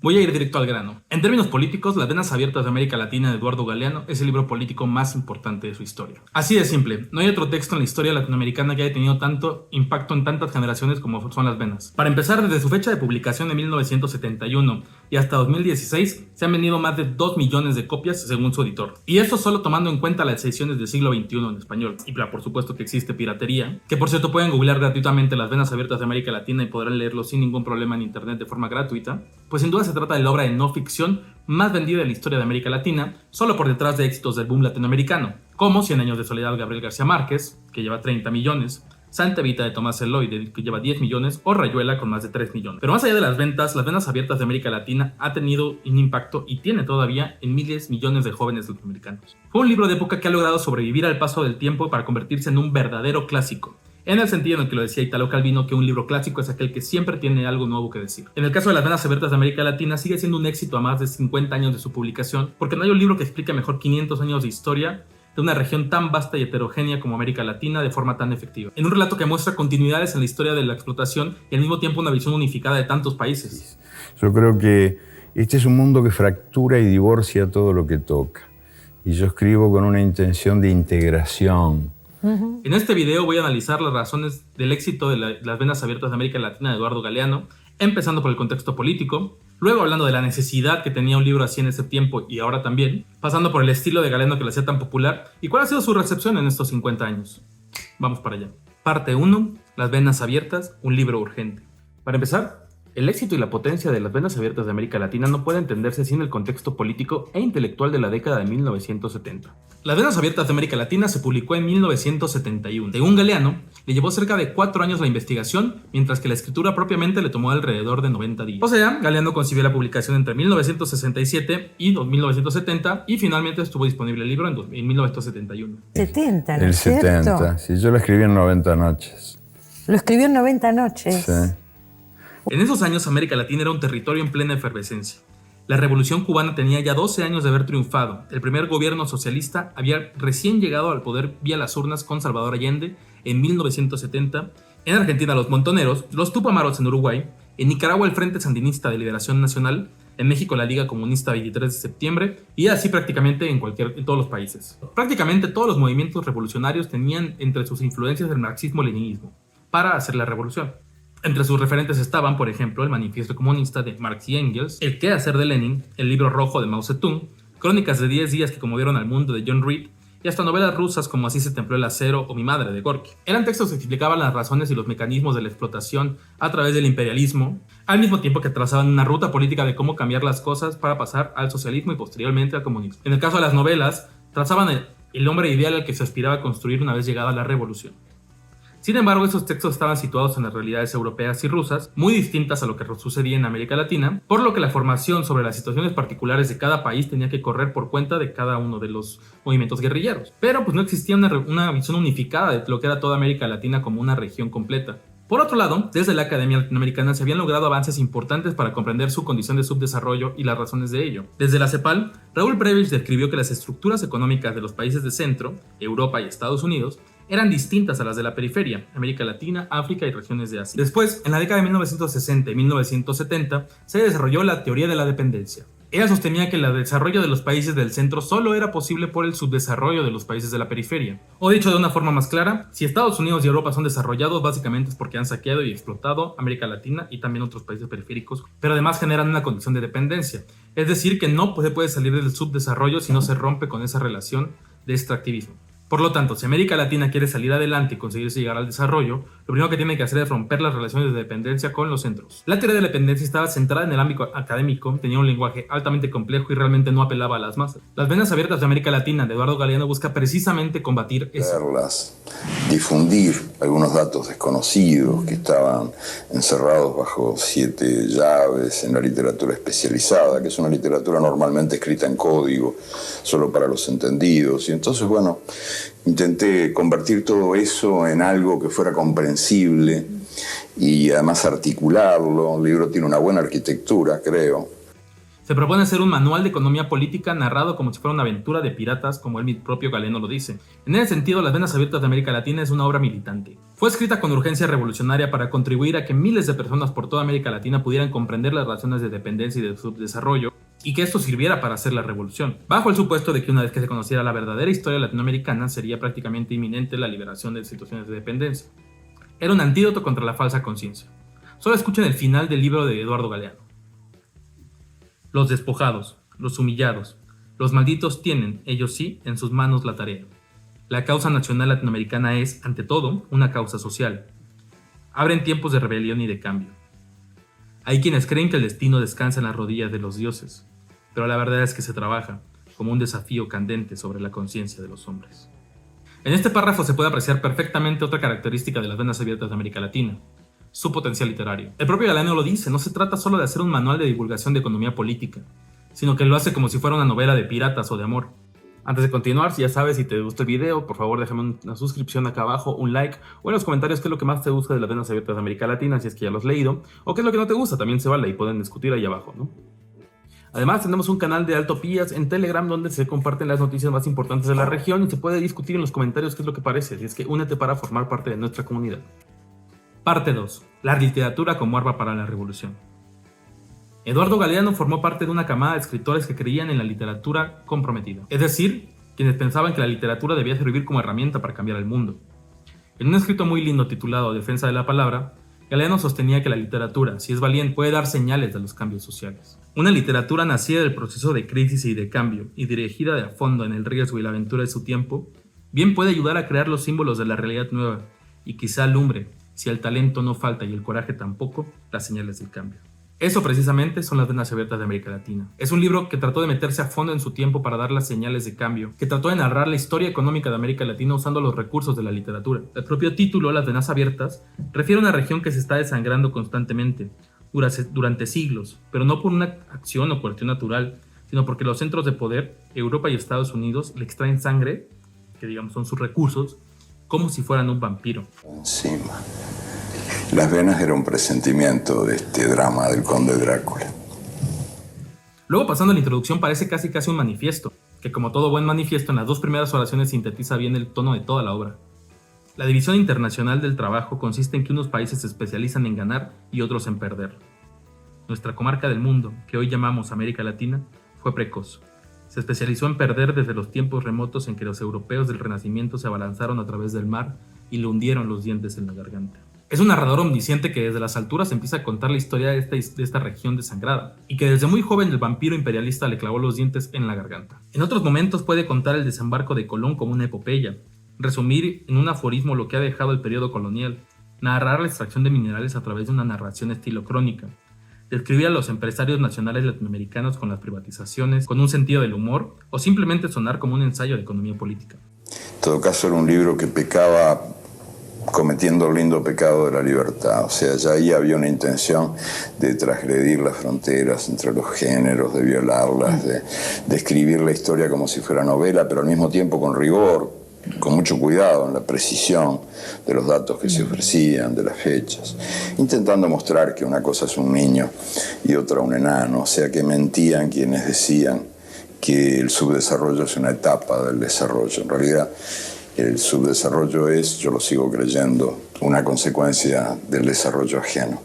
Voy a ir directo al grano. En términos políticos, Las Venas Abiertas de América Latina de Eduardo Galeano es el libro político más importante de su historia. Así de simple, no hay otro texto en la historia latinoamericana que haya tenido tanto impacto en tantas generaciones como son Las Venas. Para empezar, desde su fecha de publicación en 1971 y hasta 2016, se han vendido más de 2 millones de copias según su editor. Y esto solo tomando en cuenta las ediciones del siglo XXI en español. Y por supuesto que existe piratería, que por cierto pueden googlear gratuitamente Las Venas Abiertas de América Latina y podrán leerlo sin ningún problema en internet de forma gratuita. Pues sin duda se trata de la obra de no ficción más vendida de la historia de América Latina, solo por detrás de éxitos del boom latinoamericano, como 100 años de soledad de Gabriel García Márquez, que lleva 30 millones, Santa Evita de Tomás Eloy, que lleva 10 millones, o Rayuela con más de 3 millones. Pero más allá de las ventas, Las Venas Abiertas de América Latina ha tenido un impacto y tiene todavía en miles, millones de jóvenes latinoamericanos. Fue un libro de época que ha logrado sobrevivir al paso del tiempo para convertirse en un verdadero clásico, en el sentido en el que lo decía Italo Calvino, que un libro clásico es aquel que siempre tiene algo nuevo que decir. En el caso de Las Venas Abiertas de América Latina, sigue siendo un éxito a más de 50 años de su publicación, porque no hay un libro que explique mejor 500 años de historia de una región tan vasta y heterogénea como América Latina de forma tan efectiva. En un relato que muestra continuidades en la historia de la explotación y al mismo tiempo una visión unificada de tantos países. Yo creo que este es un mundo que fractura y divorcia todo lo que toca. Y yo escribo con una intención de integración. En este video voy a analizar las razones del éxito de Las Venas Abiertas de América Latina de Eduardo Galeano, empezando por el contexto político, luego hablando de la necesidad que tenía un libro así en ese tiempo y ahora también, pasando por el estilo de Galeano que lo hacía tan popular y cuál ha sido su recepción en estos 50 años. Vamos para allá. Parte 1. Las Venas Abiertas, un libro urgente. Para empezar, el éxito y la potencia de Las Venas Abiertas de América Latina no puede entenderse sin el contexto político e intelectual de la década de 1970. Las Venas Abiertas de América Latina se publicó en 1971. Según Galeano, le llevó cerca de 4 años la investigación, mientras que la escritura propiamente le tomó alrededor de 90 días. O sea, Galeano concibió la publicación entre 1967 y 1970 y finalmente estuvo disponible el libro en 1971. 70, ¿no El es cierto? 70, sí, yo lo escribí en 90 noches. Lo escribió en 90 noches. Sí. En esos años América Latina era un territorio en plena efervescencia. La Revolución Cubana tenía ya 12 años de haber triunfado. El primer gobierno socialista había recién llegado al poder vía las urnas con Salvador Allende en 1970. En Argentina los Montoneros, los Tupamaros en Uruguay, en Nicaragua el Frente Sandinista de Liberación Nacional, en México la Liga Comunista 23 de septiembre y así prácticamente en todos los países. Prácticamente todos los movimientos revolucionarios tenían entre sus influencias el marxismo-leninismo para hacer la revolución. Entre sus referentes estaban, por ejemplo, el Manifiesto Comunista de Marx y Engels, El qué hacer de Lenin, el Libro Rojo de Mao Zedong, Crónicas de 10 días que conmovieron al mundo de John Reed, y hasta novelas rusas como Así se templó el acero o Mi madre de Gorky. Eran textos que explicaban las razones y los mecanismos de la explotación a través del imperialismo, al mismo tiempo que trazaban una ruta política de cómo cambiar las cosas para pasar al socialismo y posteriormente al comunismo. En el caso de las novelas, trazaban el hombre ideal al que se aspiraba a construir una vez llegada la revolución. Sin embargo, esos textos estaban situados en las realidades europeas y rusas, muy distintas a lo que sucedía en América Latina, por lo que la formación sobre las situaciones particulares de cada país tenía que correr por cuenta de cada uno de los movimientos guerrilleros. Pero pues no existía una visión unificada de lo que era toda América Latina como una región completa. Por otro lado, desde la Academia Latinoamericana se habían logrado avances importantes para comprender su condición de subdesarrollo y las razones de ello. Desde la CEPAL, Raúl Prebisch describió que las estructuras económicas de los países de Centro, Europa y Estados Unidos eran distintas a las de la periferia, América Latina, África y regiones de Asia. Después, en la década de 1960 y 1970, se desarrolló la teoría de la dependencia. Ella sostenía que el desarrollo de los países del centro solo era posible por el subdesarrollo de los países de la periferia. O dicho de una forma más clara, si Estados Unidos y Europa son desarrollados, básicamente es porque han saqueado y explotado América Latina y también otros países periféricos, pero además generan una condición de dependencia. Es decir, que no se puede salir del subdesarrollo si no se rompe con esa relación de extractivismo. Por lo tanto, si América Latina quiere salir adelante y conseguirse llegar al desarrollo, lo primero que tiene que hacer es romper las relaciones de dependencia con los centros. La teoría de la dependencia estaba centrada en el ámbito académico, tenía un lenguaje altamente complejo y realmente no apelaba a las masas. Las Venas Abiertas de América Latina de Eduardo Galeano busca precisamente combatir eso. Difundir algunos datos desconocidos que estaban encerrados bajo 7 llaves en la literatura especializada, que es una literatura normalmente escrita en código, solo para los entendidos. Y entonces, bueno, intenté convertir todo eso en algo que fuera comprensible y además articularlo. El libro tiene una buena arquitectura, creo. Se propone hacer un manual de economía política narrado como si fuera una aventura de piratas, como el propio Galeano lo dice. En ese sentido, Las Venas Abiertas de América Latina es una obra militante. Fue escrita con urgencia revolucionaria para contribuir a que miles de personas por toda América Latina pudieran comprender las razones de dependencia y de subdesarrollo, y que esto sirviera para hacer la revolución, bajo el supuesto de que una vez que se conociera la verdadera historia latinoamericana, sería prácticamente inminente la liberación de situaciones de dependencia. Era un antídoto contra la falsa conciencia. Solo escuchen el final del libro de Eduardo Galeano. Los despojados, los humillados, los malditos tienen, ellos sí, en sus manos la tarea. La causa nacional latinoamericana es, ante todo, una causa social. Abren tiempos de rebelión y de cambio. Hay quienes creen que el destino descansa en las rodillas de los dioses, pero la verdad es que se trabaja como un desafío candente sobre la conciencia de los hombres. En este párrafo se puede apreciar perfectamente otra característica de Las Venas Abiertas de América Latina: su potencial literario. El propio Galeano lo dice, no se trata solo de hacer un manual de divulgación de economía política, sino que lo hace como si fuera una novela de piratas o de amor. Antes de continuar, si ya sabes, si te gustó el video, por favor déjame una suscripción acá abajo, un like, o en los comentarios qué es lo que más te gusta de Las Venas Abiertas de América Latina, si es que ya lo has leído, o qué es lo que no te gusta, también se vale y pueden discutir ahí abajo, ¿no? Además, tenemos un canal de Altopías en Telegram donde se comparten las noticias más importantes de la región y se puede discutir en los comentarios qué es lo que parece, así es que únete para formar parte de nuestra comunidad. Parte 2. La literatura como arma para la revolución. Eduardo Galeano formó parte de una camada de escritores que creían en la literatura comprometida, es decir, quienes pensaban que la literatura debía servir como herramienta para cambiar el mundo. En un escrito muy lindo titulado Defensa de la Palabra, Galeano sostenía que la literatura, si es valiente, puede dar señales de los cambios sociales. Una literatura nacida del proceso de crisis y de cambio y dirigida de a fondo en el riesgo y la aventura de su tiempo, bien puede ayudar a crear los símbolos de la realidad nueva y quizá alumbre, si el talento no falta y el coraje tampoco, las señales del cambio. Eso precisamente son Las Venas Abiertas de América Latina. Es un libro que trató de meterse a fondo en su tiempo para dar las señales de cambio, que trató de narrar la historia económica de América Latina usando los recursos de la literatura. El propio título, Las Venas Abiertas, refiere a una región que se está desangrando constantemente, durante siglos, pero no por una acción o cuestión natural, sino porque los centros de poder, Europa y Estados Unidos, le extraen sangre, que digamos son sus recursos, como si fueran un vampiro. Encima. Las Venas era un presentimiento de este drama del conde Drácula. Luego, pasando a la introducción, parece casi un manifiesto, que como todo buen manifiesto en las dos primeras oraciones sintetiza bien el tono de toda la obra. La división internacional del trabajo consiste en que unos países se especializan en ganar y otros en perder. Nuestra comarca del mundo, que hoy llamamos América Latina, fue precoz. Se especializó en perder desde los tiempos remotos en que los europeos del Renacimiento se abalanzaron a través del mar y le hundieron los dientes en la garganta. Es un narrador omnisciente que desde las alturas empieza a contar la historia de esta región desangrada, y que desde muy joven el vampiro imperialista le clavó los dientes en la garganta. En otros momentos puede contar el desembarco de Colón como una epopeya, resumir en un aforismo lo que ha dejado el periodo colonial, narrar la extracción de minerales a través de una narración estilo crónica, describir a los empresarios nacionales latinoamericanos con las privatizaciones, con un sentido del humor, o simplemente sonar como un ensayo de economía política. En todo caso, era un libro que pecaba cometiendo el lindo pecado de la libertad. O sea, ya ahí había una intención de transgredir las fronteras entre los géneros, de violarlas, de escribir la historia como si fuera novela, pero al mismo tiempo con rigor, con mucho cuidado en la precisión de los datos que se ofrecían, de las fechas, intentando mostrar que una cosa es un niño y otra un enano, o sea, que mentían quienes decían que el subdesarrollo es una etapa del desarrollo. En realidad, el subdesarrollo es, yo lo sigo creyendo, una consecuencia del desarrollo ajeno.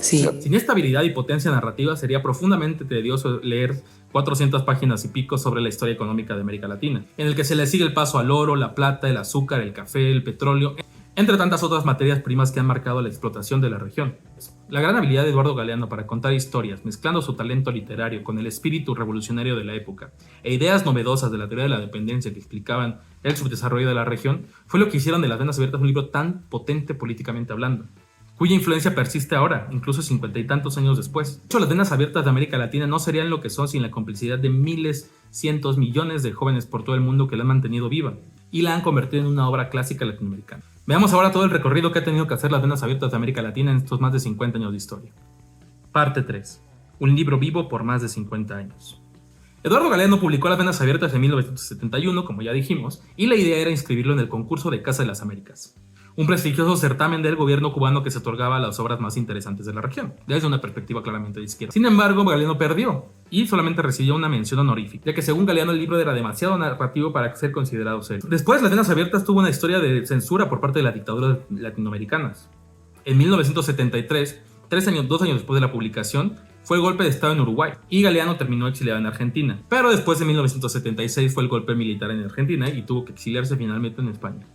Sí. Sin esta habilidad y potencia narrativa sería profundamente tedioso leer 400 páginas y pico sobre la historia económica de América Latina, en el que se le sigue el paso al oro, la plata, el azúcar, el café, el petróleo, entre tantas otras materias primas que han marcado la explotación de la región. La gran habilidad de Eduardo Galeano para contar historias, mezclando su talento literario con el espíritu revolucionario de la época e ideas novedosas de la teoría de la dependencia que explicaban el subdesarrollo de la región, fue lo que hicieron de Las Venas Abiertas un libro tan potente políticamente hablando, cuya influencia persiste ahora, incluso 50 y tantos años después. De hecho, Las Venas Abiertas de América Latina no serían lo que son sin la complicidad de miles, cientos, millones de jóvenes por todo el mundo que la han mantenido viva y la han convertido en una obra clásica latinoamericana. Veamos ahora todo el recorrido que ha tenido que hacer Las Venas Abiertas de América Latina en estos más de 50 años de historia. Parte 3. Un libro vivo por más de 50 años. Eduardo Galeano publicó Las Venas Abiertas en 1971, como ya dijimos, y la idea era inscribirlo en el concurso de Casa de las Américas, un prestigioso certamen del gobierno cubano que se otorgaba a las obras más interesantes de la región, desde una perspectiva claramente de izquierda. Sin embargo, Galeano perdió y solamente recibió una mención honorífica, ya que según Galeano el libro era demasiado narrativo para ser considerado serio. Después, Las Venas Abiertas tuvo una historia de censura por parte de las dictaduras latinoamericanas. En 1973, 2 años después de la publicación, fue el golpe de estado en Uruguay y Galeano terminó exiliado en Argentina. Pero después de 1976 fue el golpe militar en Argentina y tuvo que exiliarse finalmente en España.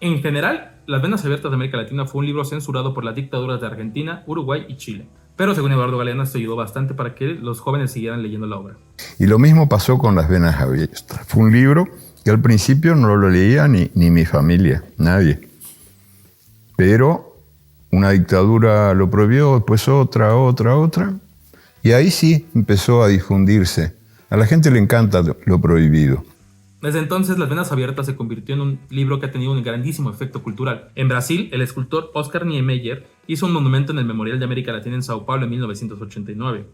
En general, Las Venas Abiertas de América Latina fue un libro censurado por las dictaduras de Argentina, Uruguay y Chile. Pero según Eduardo Galeano, esto ayudó bastante para que los jóvenes siguieran leyendo la obra. Y lo mismo pasó con Las Venas Abiertas. Fue un libro que al principio no lo leía ni mi familia, nadie. Pero una dictadura lo prohibió, después otra. Y ahí sí empezó a difundirse. A la gente le encanta lo prohibido. Desde entonces, Las Venas Abiertas se convirtió en un libro que ha tenido un grandísimo efecto cultural. En Brasil, el escultor Oscar Niemeyer hizo un monumento en el Memorial de América Latina en Sao Paulo en 1989.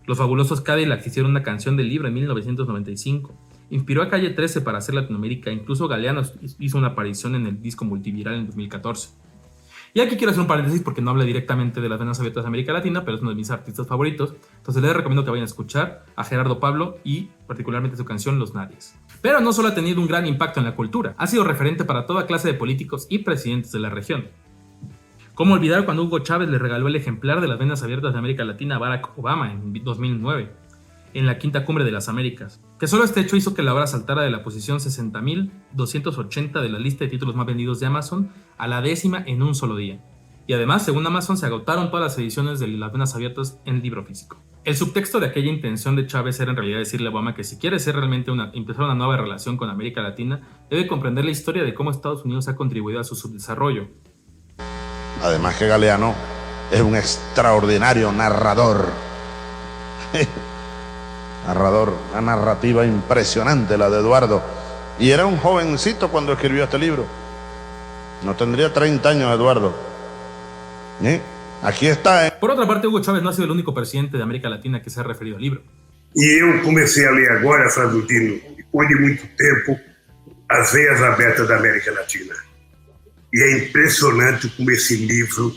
Los fabulosos Cadillacs hicieron una canción del libro en 1995. Inspiró a Calle 13 para hacer Latinoamérica. Incluso Galeano hizo una aparición en el disco multiviral en 2014. Y aquí quiero hacer un paréntesis porque no habla directamente de Las Venas Abiertas de América Latina, pero es uno de mis artistas favoritos. Entonces les recomiendo que vayan a escuchar a Gerardo Pablo y particularmente su canción Los Nadies. Pero no solo ha tenido un gran impacto en la cultura, ha sido referente para toda clase de políticos y presidentes de la región. ¿Cómo olvidar cuando Hugo Chávez le regaló el ejemplar de Las Venas Abiertas de América Latina a Barack Obama en 2009, en la Quinta Cumbre de las Américas? Que solo este hecho hizo que la obra saltara de la posición 60.280 de la lista de títulos más vendidos de Amazon a la 10ª en un solo día. Y además, según Amazon, se agotaron todas las ediciones de Las Venas Abiertas en libro físico. El subtexto de aquella intención de Chávez era en realidad decirle a Obama que si quiere ser realmente empezar una nueva relación con América Latina, debe comprender la historia de cómo Estados Unidos ha contribuido a su subdesarrollo. Además que Galeano es un extraordinario narrador. Una narrativa impresionante la de Eduardo. Y era un jovencito cuando escribió este libro. No tendría 30 años Eduardo. Aqui está. Por otra parte, Hugo Chávez no ha sido el único presidente de América Latina que se ha referido al libro. E eu comecei a ler agora, Fradutino, depois de muito tempo, As Veias Abertas da América Latina. E é impressionante como esse livro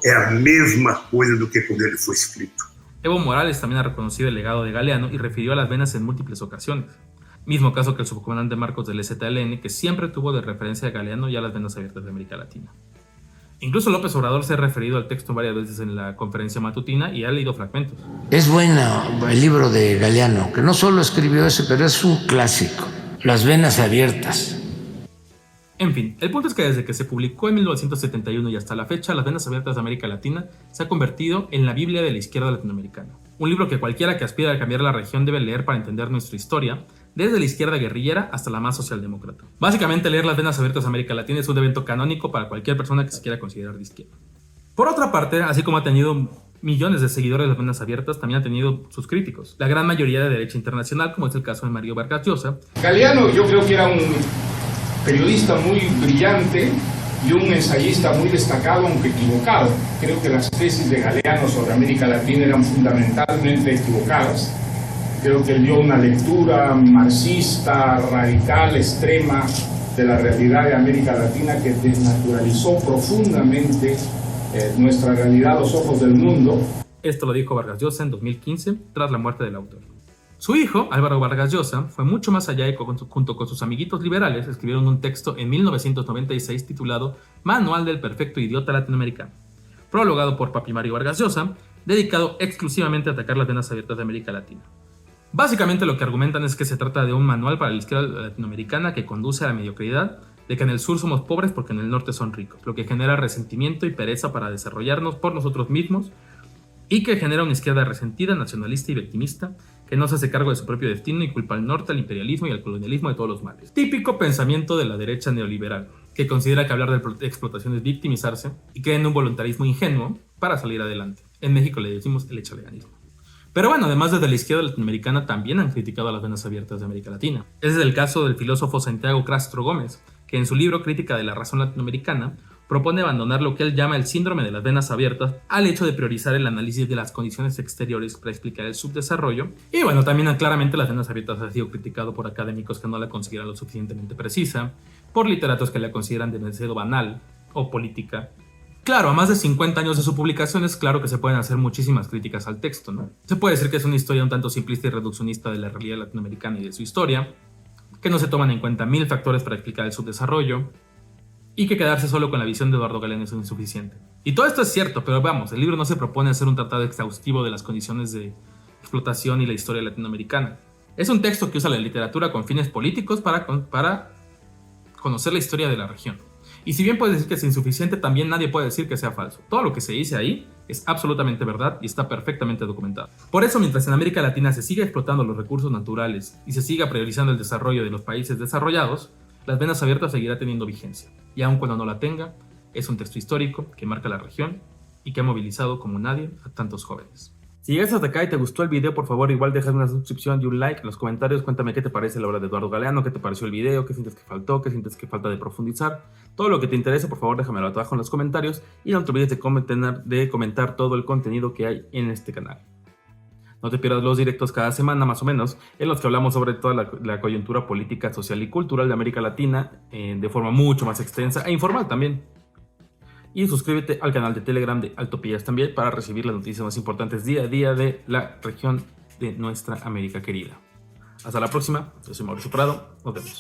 é a mesma coisa do que quando ele foi escrito. Evo Morales también ha reconocido el legado de Galeano y refirió a Las Venas en múltiples ocasiones. Mismo caso que el subcomandante Marcos del EZLN, que siempre tuvo de referencia a Galeano y a Las Venas Abiertas de América Latina. Incluso López Obrador se ha referido al texto varias veces en la conferencia matutina y ha leído fragmentos. Es bueno el libro de Galeano, que no solo escribió ese, pero es un clásico, Las Venas Abiertas. En fin, el punto es que desde que se publicó en 1971 y hasta la fecha, Las Venas Abiertas de América Latina se ha convertido en la Biblia de la izquierda latinoamericana. Un libro que cualquiera que aspira a cambiar la región debe leer para entender nuestra historia, desde la izquierda guerrillera hasta la más socialdemócrata. Básicamente, leer Las Venas Abiertas de América Latina es un evento canónico para cualquier persona que se quiera considerar de izquierda. Por otra parte, así como ha tenido millones de seguidores de Las Venas Abiertas, también ha tenido sus críticos, la gran mayoría de derecha internacional, como es el caso de Mario Vargas Llosa. Galeano yo creo que era un periodista muy brillante y un ensayista muy destacado, aunque equivocado. Creo que las tesis de Galeano sobre América Latina eran fundamentalmente equivocadas. Creo que él dio una lectura marxista, radical, extrema de la realidad de América Latina que desnaturalizó profundamente nuestra realidad a los ojos del mundo. Esto lo dijo Vargas Llosa en 2015, tras la muerte del autor. Su hijo, Álvaro Vargas Llosa, fue mucho más allá y junto con sus amiguitos liberales escribieron un texto en 1996 titulado Manual del Perfecto Idiota Latinoamericano, prologado por Papi Mario Vargas Llosa, dedicado exclusivamente a atacar las venas abiertas de América Latina. Básicamente lo que argumentan es que se trata de un manual para la izquierda latinoamericana que conduce a la mediocridad, de que en el sur somos pobres porque en el norte son ricos, lo que genera resentimiento y pereza para desarrollarnos por nosotros mismos, y que genera una izquierda resentida, nacionalista y victimista, que no se hace cargo de su propio destino y culpa al norte, al imperialismo y al colonialismo de todos los males. Típico pensamiento de la derecha neoliberal, que considera que hablar de explotación es victimizarse y cree en un voluntarismo ingenuo para salir adelante. En México le decimos el echaleganismo. Pero bueno, además desde la izquierda latinoamericana también han criticado a las venas abiertas de América Latina. Ese es el caso del filósofo Santiago Castro Gómez, que en su libro Crítica de la Razón Latinoamericana propone abandonar lo que él llama el síndrome de las venas abiertas al hecho de priorizar el análisis de las condiciones exteriores para explicar el subdesarrollo. Y bueno, también claramente las venas abiertas ha sido criticado por académicos que no la consideran lo suficientemente precisa, por literatos que la consideran demasiado banal o política. Claro, a más de 50 años de su publicación es claro que se pueden hacer muchísimas críticas al texto, ¿no? Se puede decir que es una historia un tanto simplista y reduccionista de la realidad latinoamericana y de su historia, que no se toman en cuenta 1000 factores para explicar el subdesarrollo, y que quedarse solo con la visión de Eduardo Galeano es insuficiente. Y todo esto es cierto, pero vamos, el libro no se propone hacer un tratado exhaustivo de las condiciones de explotación y la historia latinoamericana. Es un texto que usa la literatura con fines políticos para conocer la historia de la región. Y si bien puede decir que es insuficiente, también nadie puede decir que sea falso. Todo lo que se dice ahí es absolutamente verdad y está perfectamente documentado. Por eso, mientras en América Latina se siga explotando los recursos naturales y se siga priorizando el desarrollo de los países desarrollados, Las Venas Abiertas seguirá teniendo vigencia. Y aun cuando no la tenga, es un texto histórico que marca la región y que ha movilizado como nadie a tantos jóvenes. Si llegas hasta acá y te gustó el video, por favor igual déjame una suscripción y un like. En los comentarios cuéntame qué te parece la obra de Eduardo Galeano, qué te pareció el video, qué sientes que faltó, qué sientes que falta de profundizar. Todo lo que te interese, por favor déjamelo abajo en los comentarios y no te olvides de comentar todo el contenido que hay en este canal. No te pierdas los directos cada semana más o menos, en los que hablamos sobre toda la coyuntura política, social y cultural de América Latina de forma mucho más extensa e informal también. Y suscríbete al canal de Telegram de Altopías también para recibir las noticias más importantes día a día de la región de nuestra América querida. Hasta la próxima, yo soy Mauricio Prado, nos vemos.